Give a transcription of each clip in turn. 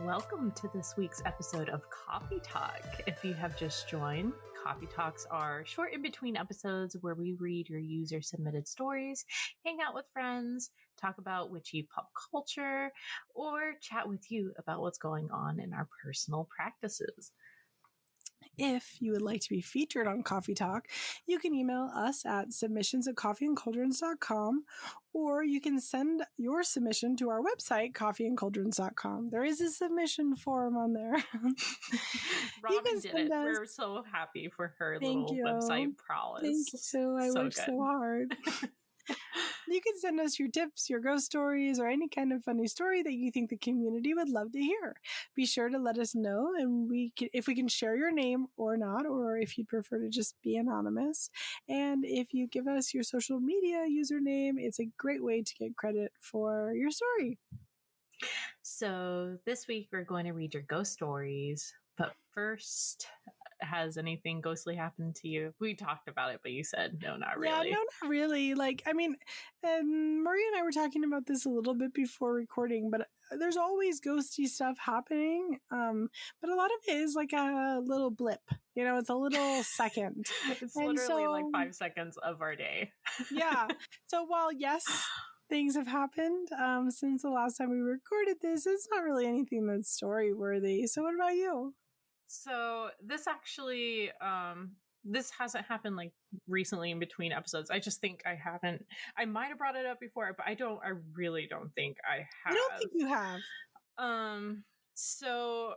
Welcome to this week's episode of Coffee Talk. If you have just joined, Coffee Talks are short in-between episodes where we read your user-submitted stories, hang out with friends, talk about witchy pop culture, or chat with you about what's going on in our personal practices. If you would like to be featured on Coffee Talk, you can email us at submissions@coffeeandcauldrons.com, or you can send your submission to our website, coffeeandcauldrons.com. There is a submission form on there. Robin did it. We're so happy for her website prowess. Thank you. I worked so hard. You can send us your tips, your ghost stories, or any kind of funny story that you think the community would love to hear. Be sure to let us know, and if we can share your name or not, or if you'd prefer to just be anonymous. And if you give us your social media username, it's a great way to get credit for your story. So this week we're going to read your ghost stories. But first, has anything ghostly happened to you? We talked about it, but you said no, not really. Yeah, no, not really. Maria and I were talking about this a little bit before recording, but there's always ghosty stuff happening. But a lot of it is like a little blip. You know, it's a little second. It's literally like 5 seconds of our day. Yeah. So while, yes, things have happened since the last time we recorded this, it's not really anything that's story worthy. So what about you? So this actually, this hasn't happened like recently in between episodes. I just think I might have brought it up before, but I really don't think I have. I don't think you have. So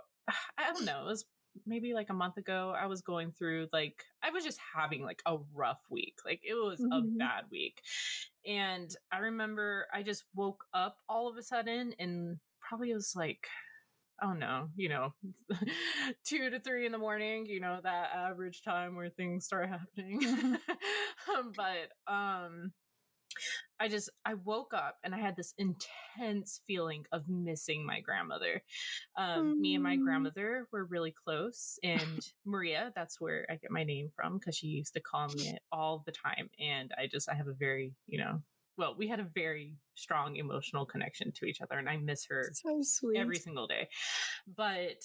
I don't know. It was maybe like a month ago. I was going through I was just having like a rough week. Like it was a bad week. And I remember I just woke up all of a sudden and probably it was like, oh no, 2 to 3 in the morning, that average time where things start happening. But I woke up and I had this intense feeling of missing my grandmother. Me and my grandmother were really close, and Maria, that's where I get my name from, because she used to call me it all the time. And I have a very, we had a very strong emotional connection to each other, and I miss her so sweet every single day. But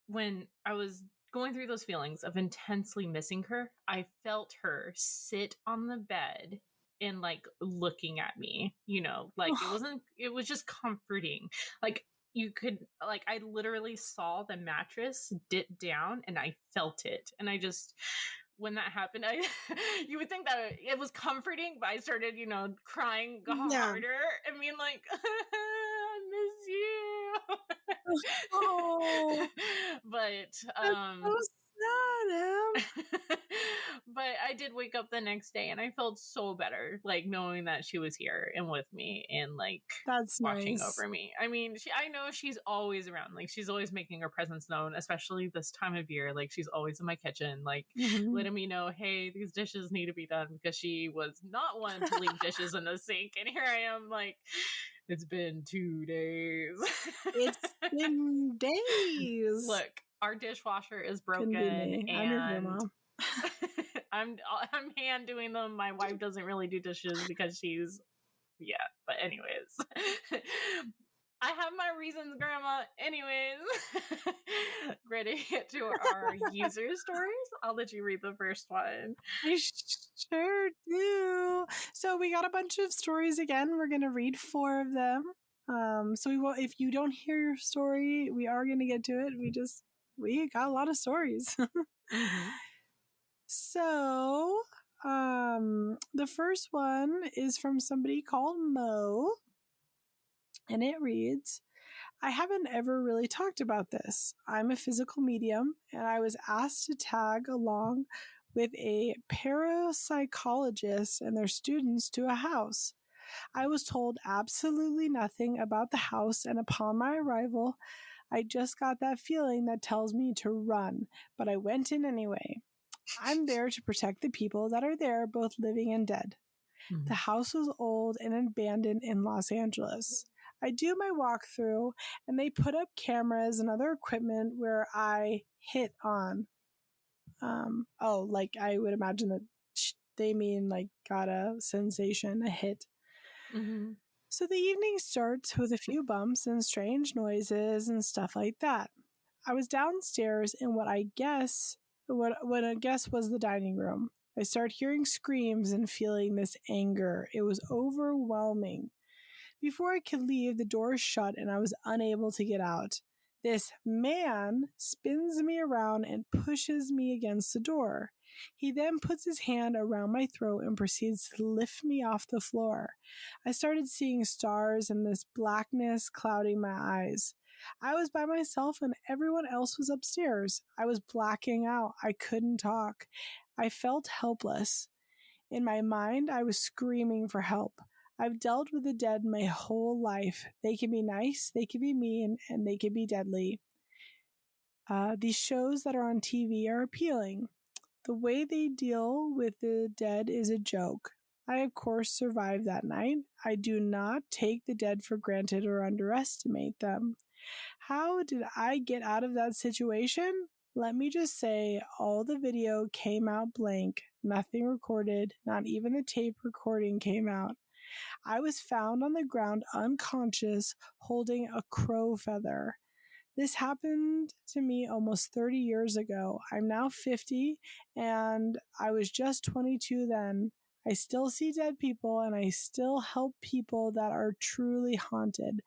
when I was going through those feelings of intensely missing her, I felt her sit on the bed and looking at me, it was just comforting. I literally saw the mattress dip down and I felt it. And when that happened, you would think that it was comforting, but I started, crying harder and being like, I miss you. Oh, but so sad, but I did wake up the next day and I felt so better, knowing that she was here and with me and that's watching nice. over me. I mean, I know she's always around. She's always making her presence known, especially this time of year. She's always in my kitchen, letting me know, hey, these dishes need to be done, because she was not one to leave dishes in the sink. And here I am, it's been 2 days. It's been days. Look, our dishwasher is broken, and I'm hand doing them. My wife doesn't really do dishes because but anyways. I have my reasons, Grandma. Anyways, ready to get to our user stories? I'll let you read the first one. I sure do. So we got a bunch of stories again. We're going to read 4 of them. So we will. If you don't hear your story, we are going to get to it. We got a lot of stories. So, the first one is from somebody called Mo, and it reads, I haven't ever really talked about this. I'm a physical medium, and I was asked to tag along with a parapsychologist and their students to a house. I was told absolutely nothing about the house, and upon my arrival, I just got that feeling that tells me to run, but I went in anyway. I'm there to protect the people that are there, both living and dead. The house was old and abandoned in Los Angeles. I do my walkthrough, and they put up cameras and other equipment where I hit on. I would imagine that they mean got a sensation, a hit. So the evening starts with a few bumps and strange noises and stuff like that. I was downstairs in what I guess was the dining room. I started hearing screams and feeling this anger. It was overwhelming. Before I could leave, the door shut and I was unable to get out. This man spins me around and pushes me against the door. He then puts his hand around my throat and proceeds to lift me off the floor. I started seeing stars and this blackness clouding my eyes. I was by myself and everyone else was upstairs. I was blacking out. I couldn't talk. I felt helpless. In my mind, I was screaming for help. I've dealt with the dead my whole life. They can be nice, they can be mean, and they can be deadly. These shows that are on TV are appealing. The way they deal with the dead is a joke. I, of course, survived that night. I do not take the dead for granted or underestimate them. How did I get out of that situation? Let me just say, all the video came out blank. Nothing recorded, not even the tape recording came out. I was found on the ground unconscious, holding a crow feather. This happened to me almost 30 years ago. I'm now 50, and I was just 22 then. I still see dead people, and I still help people that are truly haunted.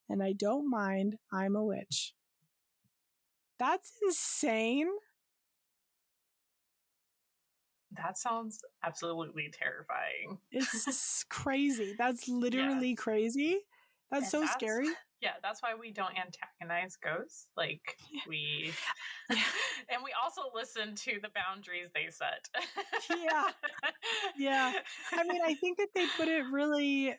And I don't mind. I'm a witch. That's insane. That sounds absolutely terrifying. It's crazy. That's literally crazy. That's so scary. Yeah, that's why we don't antagonize ghosts. Like, we... and we also listen to the boundaries they set. Yeah. I mean, I think that they put it really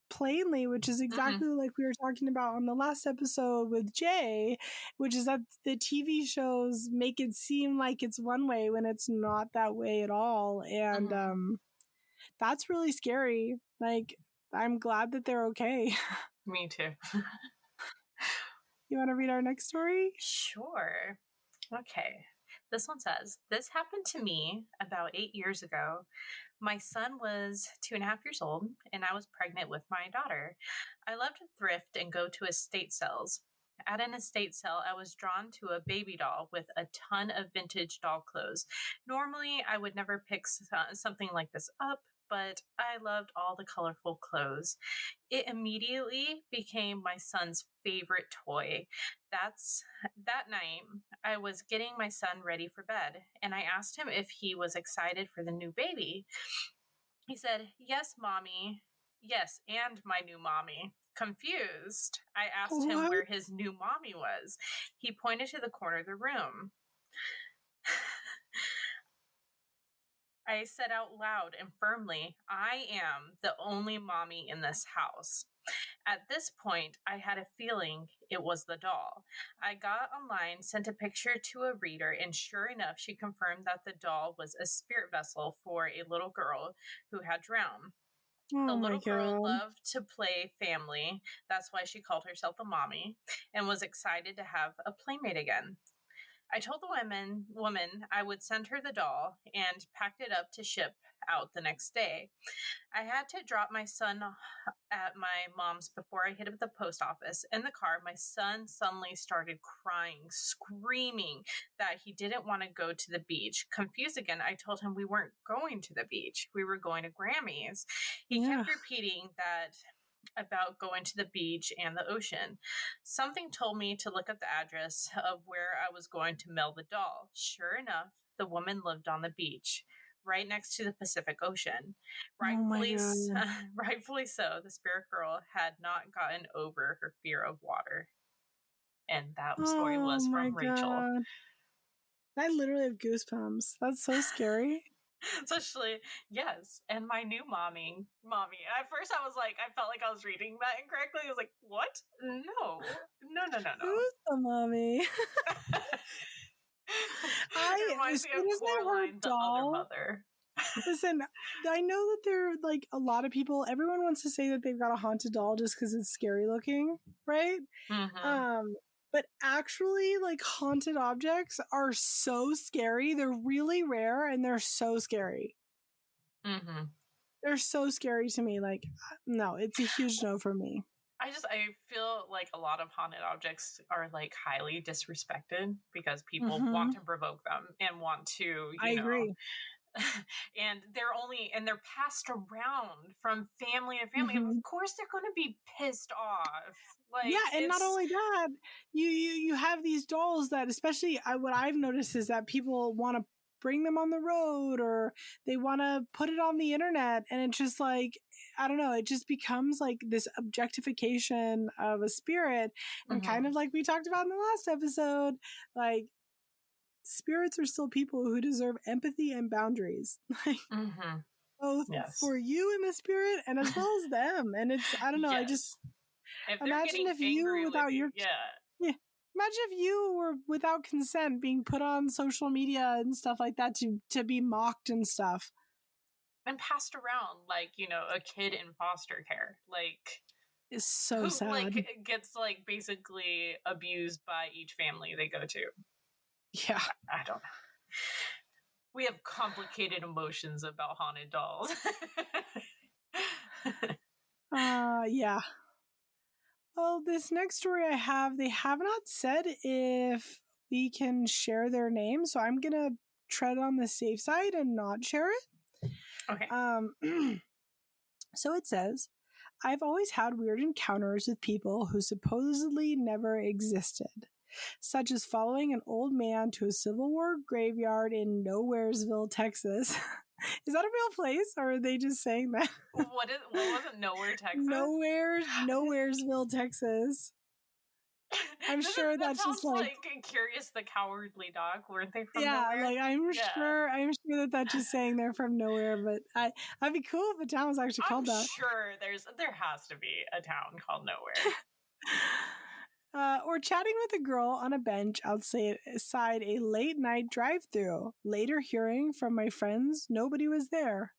plainly, which is exactly like we were talking about on the last episode with Jay, which is that the TV shows make it seem like it's one way when it's not that way at all. And that's really scary. Like, I'm glad that they're okay. Me too. You want to read our next story? Sure. Okay. This one says, this happened to me about 8 years ago. My son was 2.5 years old, and I was pregnant with my daughter. I loved to thrift and go to estate sales. At an estate sale, I was drawn to a baby doll with a ton of vintage doll clothes. Normally, I would never pick something like this up, but I loved all the colorful clothes. It immediately became my son's favorite toy. That night, I was getting my son ready for bed, and I asked him if he was excited for the new baby. He said, "Yes, mommy. Yes, and my new mommy." Confused, I asked him where his new mommy was. He pointed to the corner of the room. I said out loud and firmly, "I am the only mommy in this house." At this point, I had a feeling it was the doll. I got online, sent a picture to a reader, and sure enough, she confirmed that the doll was a spirit vessel for a little girl who had drowned. The little girl loved to play family. That's why she called herself the mommy and was excited to have a playmate again. I told the woman I would send her the doll and packed it up to ship out the next day. I had to drop my son at my mom's before I hit up the post office. In the car, my son suddenly started crying, screaming that he didn't want to go to the beach. Confused again, I told him we weren't going to the beach. We were going to Grammy's. He kept repeating that about going to the beach and the ocean. Something told me to look up the address of where I was going to mail the doll. Sure enough, the woman lived on the beach, right next to the Pacific Ocean. Rightfully so, the spirit girl had not gotten over her fear of water. And that story was from Rachel. God. I literally have goosebumps. That's so scary. Especially, yes, and my new mommy. At first I was like, I felt like I was reading that incorrectly. I was like, what? No. Who's the mommy? It reminds me of Coraline, the other mother. Listen, I know that there are like a lot of people, everyone wants to say that they've got a haunted doll just because it's scary looking, right? But actually, like, haunted objects are so scary. They're really rare and they're so scary. They're so scary to me. Like, no, it's a huge no for me. I feel like a lot of haunted objects are like highly disrespected because people want to provoke them and want to, I agree. and they're passed around from family to family. Of course they're going to be pissed off. Like, yeah, and not only that, you have these dolls that, especially what I've noticed is that people want to bring them on the road or they want to put it on the internet, and it's just like, I don't know, it just becomes like this objectification of a spirit, and kind of like we talked about in the last episode, like spirits are still people who deserve empathy and boundaries. Like both for you in the spirit and as well as them. And it's, I don't know, I just imagine if you without your imagine if you were without consent being put on social media and stuff like that to be mocked and stuff. And passed around like, a kid in foster care. Like, it's so who, sad. Like, gets like basically abused by each family they go to. Yeah. I don't know. We have complicated emotions about haunted dolls. Yeah. Well, this next story I have, they have not said if we can share their name, so I'm gonna tread on the safe side and not share it. Okay. So it says, I've always had weird encounters with people who supposedly never existed, such as following an old man to a Civil War graveyard in Nowheresville, Texas. Is that a real place, or are they just saying that? What was it? Nowhere, Texas? Nowheresville, Texas. I'm sure that's just like Curious the Cowardly Dog. Weren't they from yeah, nowhere? like I'm sure that that's just saying they're from nowhere. But I'd be cool if a town was actually called that. I'm sure there has to be a town called Nowhere. Or chatting with a girl on a bench outside a late night drive-through. Later hearing from my friends nobody was there.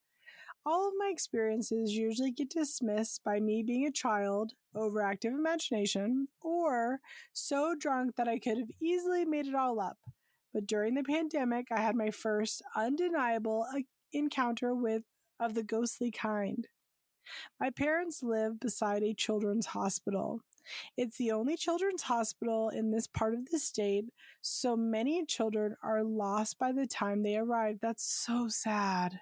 All of my experiences usually get dismissed by me being a child, overactive imagination, or so drunk that I could have easily made it all up. But during the pandemic, I had my first undeniable encounter of the ghostly kind. My parents live beside a children's hospital. It's the only children's hospital in this part of the state, so many children are lost by the time they arrive. That's so sad.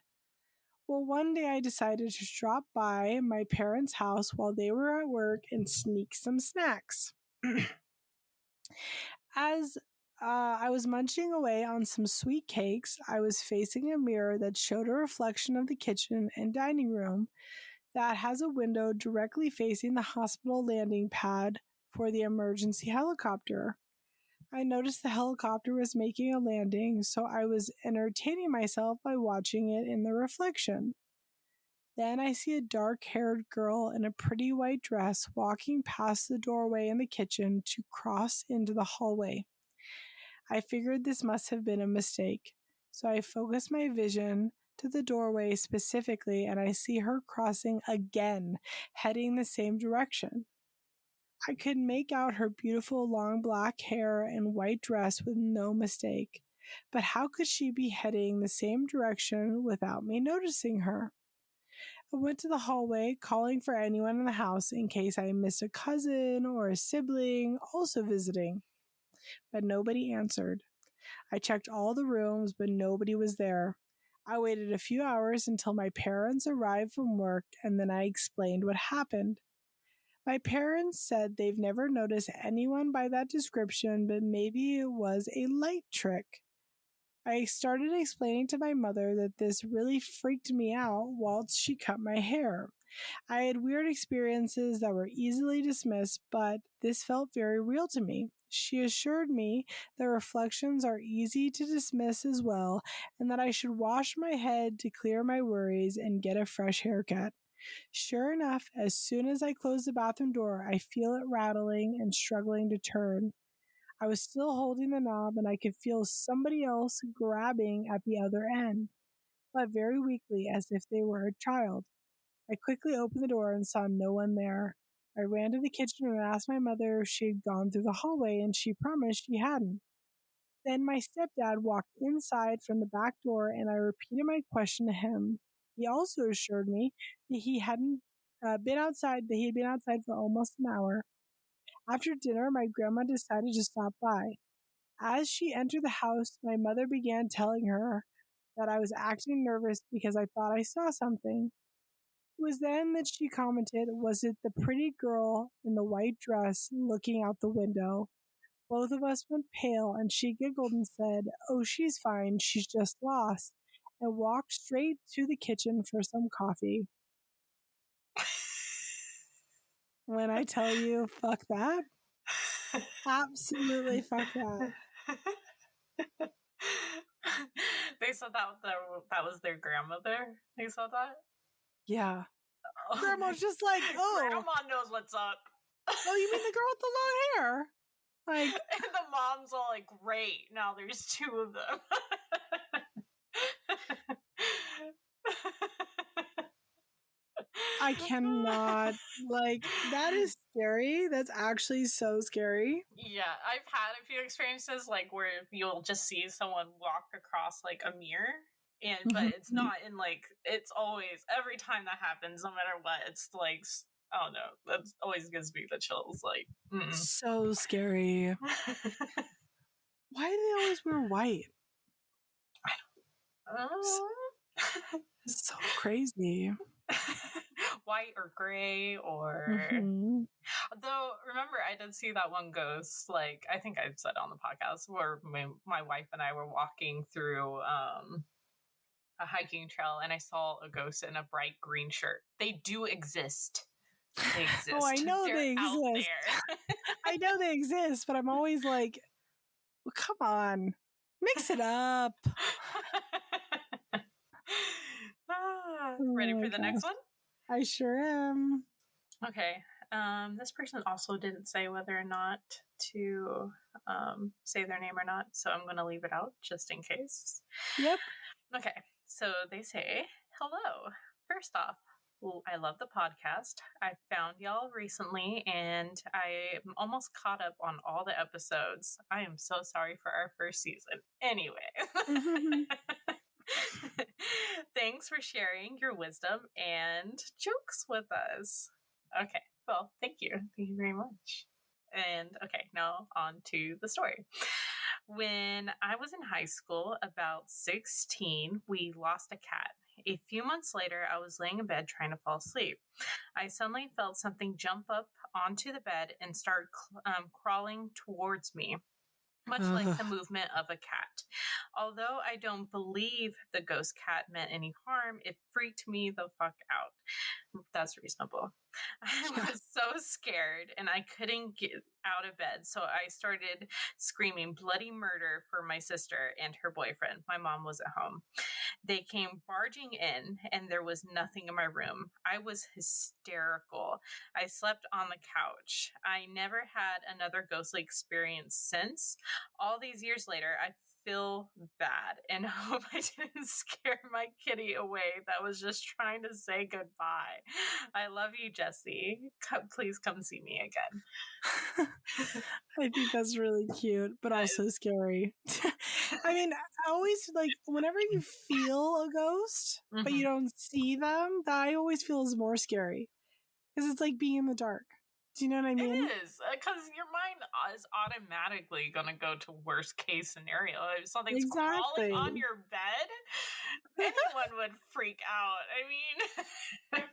Well, one day I decided to drop by my parents' house while they were at work and sneak some snacks. As I was munching away on some sweet cakes, I was facing a mirror that showed a reflection of the kitchen and dining room that has a window directly facing the hospital landing pad for the emergency helicopter. I noticed the helicopter was making a landing, so I was entertaining myself by watching it in the reflection. Then I see a dark-haired girl in a pretty white dress walking past the doorway in the kitchen to cross into the hallway. I figured this must have been a mistake, so I focused my vision to the doorway specifically, and I see her crossing again, heading the same direction. I could make out her beautiful long black hair and white dress with no mistake, but how could she be heading the same direction without me noticing her? I went to the hallway, calling for anyone in the house in case I missed a cousin or a sibling also visiting, but nobody answered. I checked all the rooms, but nobody was there. I waited a few hours until my parents arrived from work, and then I explained what happened. My parents said they've never noticed anyone by that description, but maybe it was a light trick. I started explaining to my mother that this really freaked me out whilst she cut my hair. I had weird experiences that were easily dismissed, but this felt very real to me. She assured me that reflections are easy to dismiss as well, and that I should wash my head to clear my worries and get a fresh haircut. Sure enough, as soon as I close the bathroom door, I feel it rattling and struggling to turn. I was still holding the knob and I could feel somebody else grabbing at the other end, but very weakly as if they were a child. I quickly opened the door and saw no one there. I ran to the kitchen and asked my mother if she had gone through the hallway, and she promised she hadn't. Then my stepdad walked inside from the back door and I repeated my question to him. He also assured me that he hadn't been outside, that he had been outside for almost an hour. After dinner, my grandma decided to stop by. As she entered the house, my mother began telling her that I was acting nervous because I thought I saw something. It was then that she commented, "Was it the pretty girl in the white dress looking out the window?" Both of us went pale, and she giggled and said, "Oh, she's fine, she's just lost," and walked straight to the kitchen for some coffee. When I tell you, fuck that. Absolutely fuck that. They said that was their grandmother. They said that? Yeah. Oh. Grandma's just like, oh. Grandma knows what's up. Oh, you mean the girl with the long hair? Like, and the mom's all like, great, now there's two of them. I cannot. Like, that is scary. That's actually so scary. Yeah, I've had a few experiences like where you'll just see someone walk across like a mirror, but it's not in like, it's always, every time that happens, no matter what, it's like, I don't know, that always gives me the chills. Like, so scary. Why do they always wear white? So crazy. White or gray or though, remember I did see that one ghost, like I think I've said on the podcast, where my wife and I were walking through a hiking trail and I saw a ghost in a bright green shirt. They do exist. They exist. Oh, I know they exist. Out there. I know they exist, but I'm always like, well, come on, mix it up. Ready for the next one? I sure am. Okay. This person also didn't say whether or not to say their name or not, so I'm going to leave it out just in case. Yep. Okay. So they say, hello. First off, I love the podcast. I found y'all recently and I am almost caught up on all the episodes. I am so sorry for our first season. Anyway. Thanks for sharing your wisdom and jokes with us. Okay, well, thank you. Thank you very much. And okay, now on to the story. When I was in high school, about 16, we lost a cat. A few months later, I was laying in bed trying to fall asleep. I suddenly felt something jump up onto the bed and start crawling towards me, much like the movement of a cat. Although I don't believe the ghost cat meant any harm, it freaked me the fuck out. That's reasonable. I was so scared and I couldn't get out of bed, so I started screaming bloody murder for my sister and her boyfriend. My mom was at home. They came barging in and there was nothing in my room. I was hysterical. I slept on the couch. I never had another ghostly experience since. All these years later, I feel bad and hope I didn't scare my kitty away that was just trying to say goodbye. I love you, Jessie. Please come see me again. I think that's really cute, but also scary. I mean, I always like whenever you feel a ghost, but you don't see them, that I always feel is more scary because it's like being in the dark. Do you know what I mean? It is, because your mind is automatically going to go to worst case scenario. If something's crawling on your bed, anyone would freak out. I mean,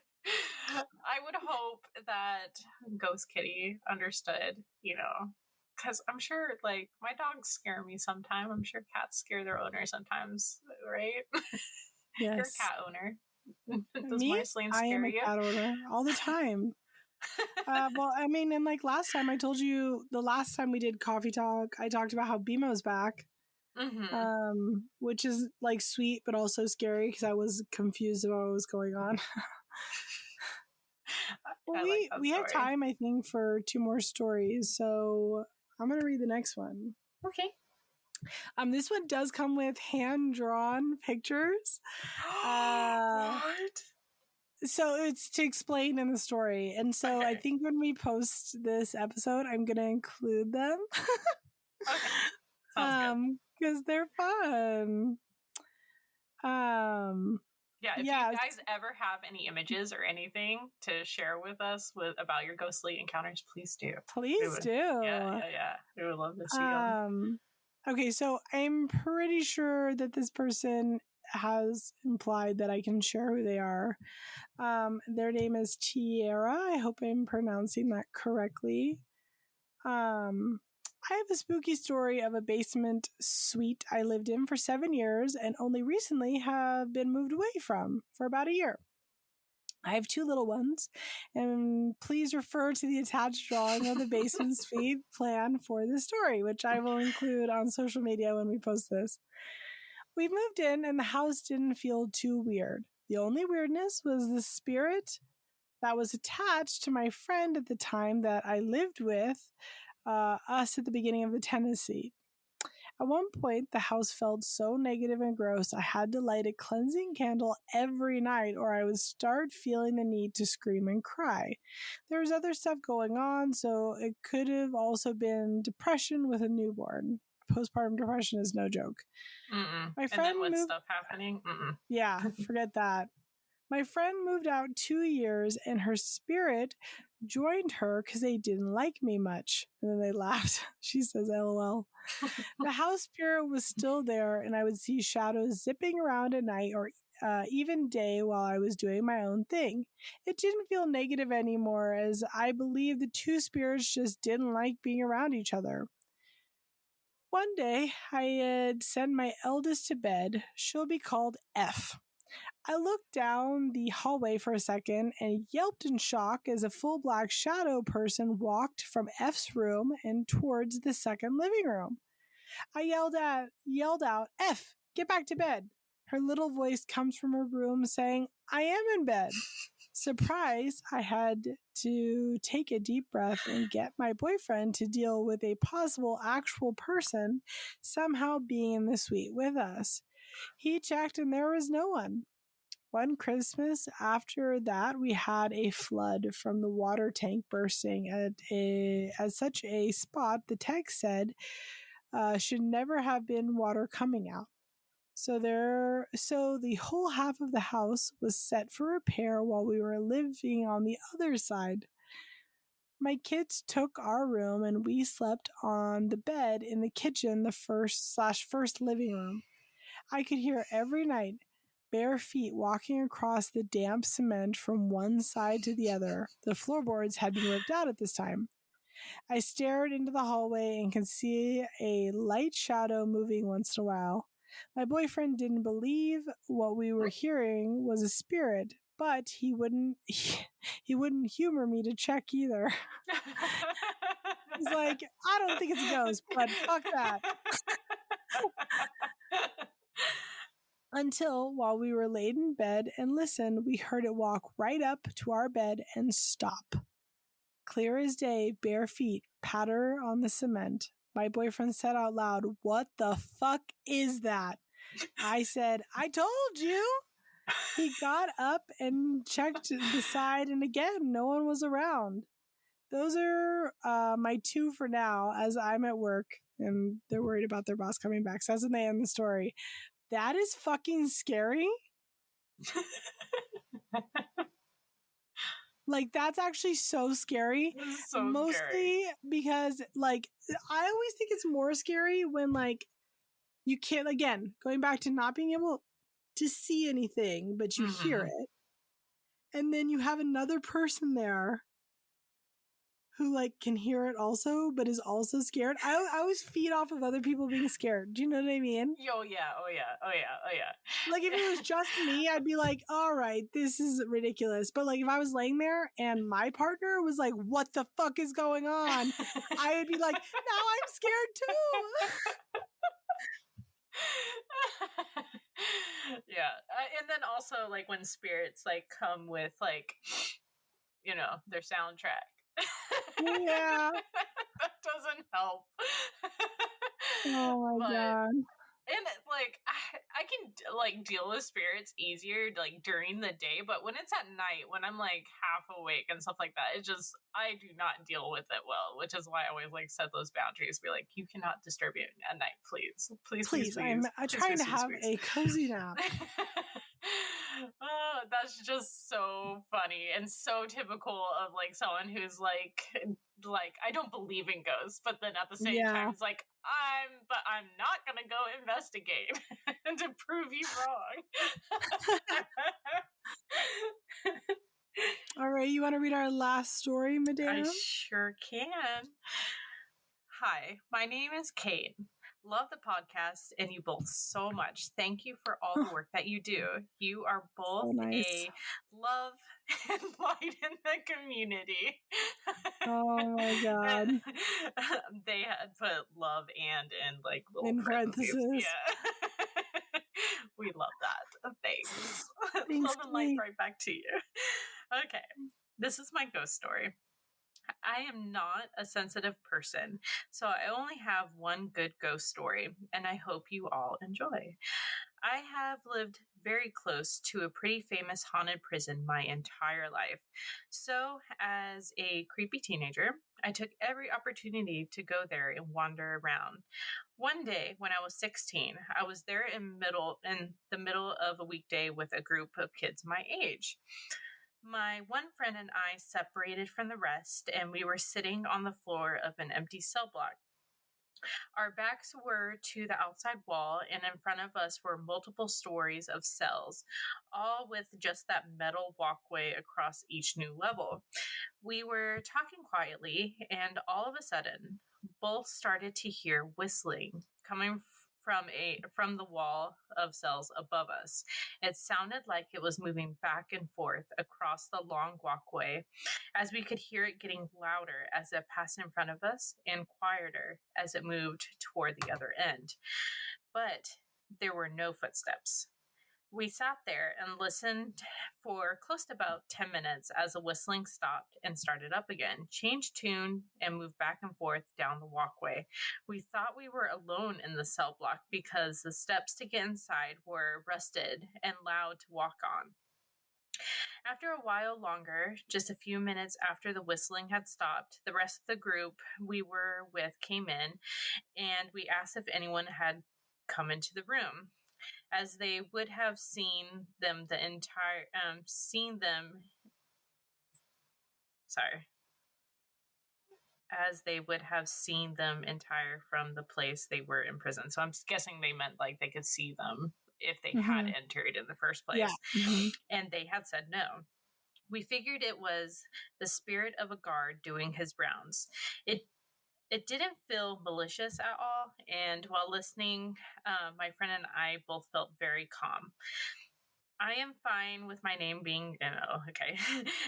I would hope that Ghost Kitty understood, you know, because I'm sure, like, my dogs scare me sometimes. I'm sure cats scare their owner sometimes, right? Yes. You're a cat owner. Does Me? Marceline scare I am you? a cat owner all the time. Well, I mean, and like last time I told you, the last time we did Coffee Talk, I talked about how BMO's back, which is like sweet but also scary because I was confused about what was going on. Well, we have time, I think, for 2 more stories, so I'm gonna read the next one. Okay. This one does come with hand-drawn pictures. What? So it's to explain in the story. And so I think when we post this episode, I'm going to include them. Okay. Sounds good. Because they're fun. Yeah, if Yes. you guys ever have any images or anything to share with us about your ghostly encounters, please do. Please do. Yeah. We would love to see them. Okay, so I'm pretty sure that this person has implied that I can share who they are. Their name is Tierra. I hope I'm pronouncing that correctly. I have a spooky story of a basement suite I lived in for 7 years and only recently have been moved away from for about a year. I have 2 little ones, and please refer to the attached drawing of the basement suite plan for this story, which I will include on social media when we post this. We moved in, and the house didn't feel too weird. The only weirdness was the spirit that was attached to my friend at the time that I lived with us at the beginning of the tenancy. At one point, the house felt so negative and gross, I had to light a cleansing candle every night or I would start feeling the need to scream and cry. There was other stuff going on, so it could have also been depression with a newborn. Postpartum depression is no joke. My friend and then with stuff happening? Yeah, forget that. My friend moved out 2 years and her spirit joined her because they didn't like me much. And then they laughed. She says, LOL. The house spirit was still there and I would see shadows zipping around at night or even day while I was doing my own thing. It didn't feel negative anymore as I believe the 2 spirits just didn't like being around each other. One day, I had sent my eldest to bed. She'll be called F. I looked down the hallway for a second and yelped in shock as a full black shadow person walked from F's room and towards the second living room. I yelled out, F, get back to bed. Her little voice comes from her room saying, I am in bed. Surprised, I had to take a deep breath and get my boyfriend to deal with a possible actual person somehow being in the suite with us. He checked and there was no one. One Christmas after that, we had a flood from the water tank bursting at such a spot the text said should never have been water coming out. So the whole half of the house was set for repair while we were living on the other side. My kids took our room and we slept on the bed in the kitchen, the first living room. I could hear every night bare feet walking across the damp cement from one side to the other. The floorboards had been ripped out at this time. I stared into the hallway and could see a light shadow moving once in a while. My boyfriend didn't believe what we were hearing was a spirit, but he wouldn't humor me to check either. He's like, I don't think it's a ghost, but fuck that. Until, while we were laid in bed and listened, we heard it walk right up to our bed and stop. Clear as day, bare feet patter on the cement. My boyfriend said out loud, "What the fuck is that?" I said, "I told you." He got up and checked the side, and again, no one was around. Those are my 2 for now, as I'm at work and they're worried about their boss coming back. So that's when they end the story. That is fucking scary. Like, that's actually so scary. So mostly scary. Because, like, I always think it's more scary when, like, you can't, again, going back to not being able to see anything, but you hear it. And then you have another person there who, like, can hear it also, but is also scared. I always feed off of other people being scared. Do you know what I mean? Oh yeah. Like, if it was just me, I'd be like, all right, this is ridiculous. But, like, if I was laying there and my partner was like, what the fuck is going on? I would be like, now I'm scared too. Yeah. And then also, like, when spirits, like, come with, like, you know, their soundtrack. Yeah. That doesn't help. Oh my God. And like I can like deal with spirits easier like during the day, but when it's at night, when I'm like half awake and stuff like that, it just I do not deal with it well, which is why I always like set those boundaries. Be like, you cannot disturb me at night, please. I'm trying to have a cozy nap. that's just so funny and so typical of like someone who's like I don't believe in ghosts, but then at the same time it's like I'm not gonna go investigate to prove you wrong. All right, you want to read our last story, Madame? I sure can. Hi, my name is Kate. Love the podcast and you both so much. Thank you for all the work that you do. You are both So nice. a love and light in the community. Oh my God. They had put love and in like little In parentheses. parentheses. Yeah. We love that. Thanks. Thanks, Love and light Kate. right back to you. Okay. This is my ghost story. I am not a sensitive person, so I only have one good ghost story, and I hope you all enjoy. I have lived very close to a pretty famous haunted prison my entire life. So, as a creepy teenager, I took every opportunity to go there and wander around. One day, when I was 16, I was there in the middle of a weekday with a group of kids my age. My one friend and I separated from the rest, and we were sitting on the floor of an empty cell block. Our backs were to the outside wall, and in front of us were multiple stories of cells, all with just that metal walkway across each new level. We were talking quietly, and all of a sudden, both started to hear whistling coming from the wall of cells above us. It sounded like it was moving back and forth across the long walkway, as we could hear it getting louder as it passed in front of us and quieter as it moved toward the other end. But there were no footsteps. We sat there and listened for close to about 10 minutes as the whistling stopped and started up again, changed tune, and moved back and forth down the walkway. We thought we were alone in the cell block because the steps to get inside were rusted and loud to walk on. After a while longer, just a few minutes after the whistling had stopped, the rest of the group we were with came in, and we asked if anyone had come into the room, as they would have seen them as they would have seen them entire from the place they were in prison. So I'm guessing they meant like they could see them if they had entered in the first place. Yeah. And they had said no. We figured it was the spirit of a guard doing his rounds. It didn't feel malicious at all, and while listening, my friend and I both felt very calm. I am fine with my name being okay.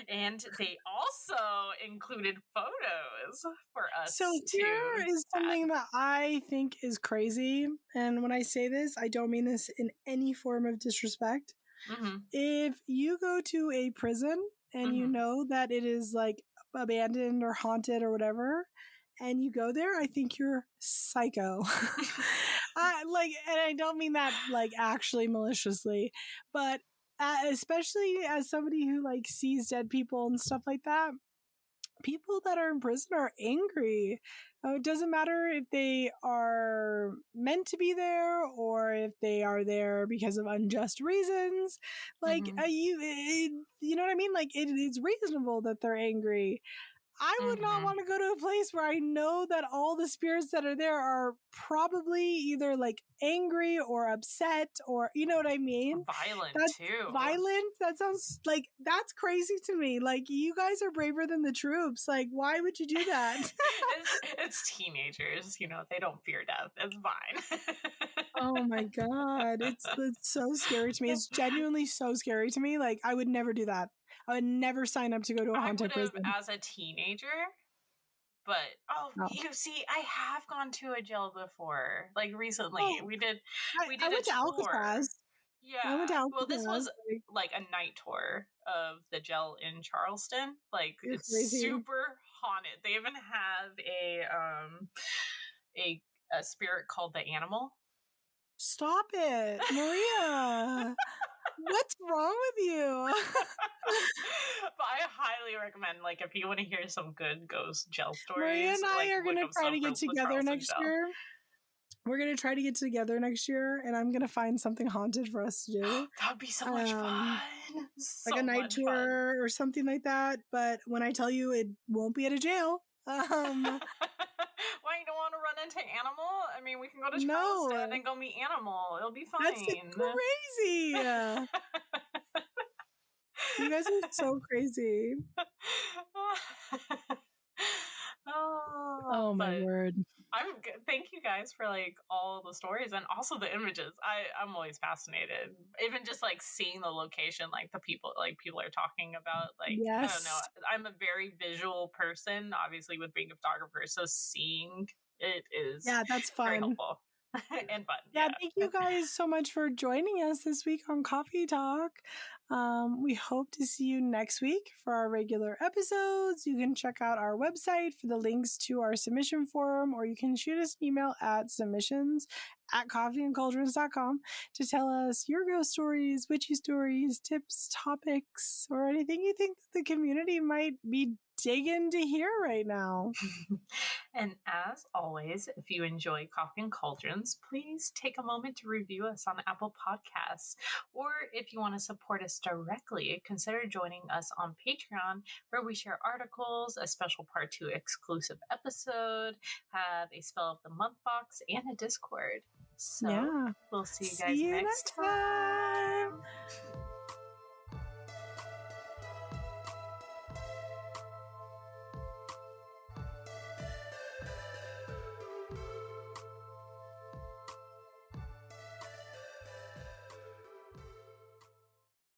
And they also included photos for us. So here is something that I think is crazy, and when I say this, I don't mean this in any form of disrespect. Mm-hmm. If you go to a prison and you know that it is like abandoned or haunted or whatever, and you go there, I think you're psycho. And I don't mean that like actually maliciously, but especially as somebody who like sees dead people and stuff like that, people that are in prison are angry. It doesn't matter if they are meant to be there or if they are there because of unjust reasons. Like you know what I mean? Like it's reasonable that they're angry. I would not want to go to a place where I know that all the spirits that are there are probably either like angry or upset or, you know what I mean? Violent too. Violent? That sounds like, that's crazy to me. Like, you guys are braver than the troops. Like, why would you do that? It's teenagers, you know, they don't fear death. It's fine. Oh my God. It's so scary to me. It's genuinely so scary to me. Like, I would never do that. I would never sign up to go to a haunted prison. As a teenager, but you see, I have gone to a jail before. Like recently, we did I went a to tour. Alcatraz. Yeah, I went to Alcatraz. well, this was like a night tour of the jail in Charleston. Like it's crazy. super haunted. They even have a spirit called the Animal. Stop it, Maria. What's wrong with you? But I highly recommend, like, if you want to hear some good ghost jail stories. Maria and I are going to try to get together together next year. We're going to try to get together next year, and I'm going to find something haunted for us to do. That would be so much fun. like a night tour or something like that. But when I tell you it won't be at a jail, Why, you don't want to run into Animal? I mean, we can go to Charleston and go meet Animal. It'll be fine. That's crazy. You guys are so crazy. Oh my word. Thank you guys for like all the stories and also the images. I'm always fascinated. Even just like seeing the location, like the people are talking about, like, yes. I don't know. I'm a very visual person, obviously with being a photographer. So seeing it is that's fun. Very helpful. And fun. Yeah, thank you guys so much for joining us this week on Coffee Talk. We hope to see you next week for our regular episodes. You can check out our website for the links to our submission forum, or you can shoot us an email at submissions@coffeeandcauldrons.com to tell us your ghost stories, witchy stories, tips, topics, or anything you think that the community might be digging to hear right now. And as always, if you enjoy Coffee and Cauldrons, please take a moment to review us on Apple Podcasts. Or if you want to support us directly, consider joining us on Patreon, where we share articles, a special Part 2 exclusive episode, have a Spell of the Month box, and a Discord. So we'll see you guys next time.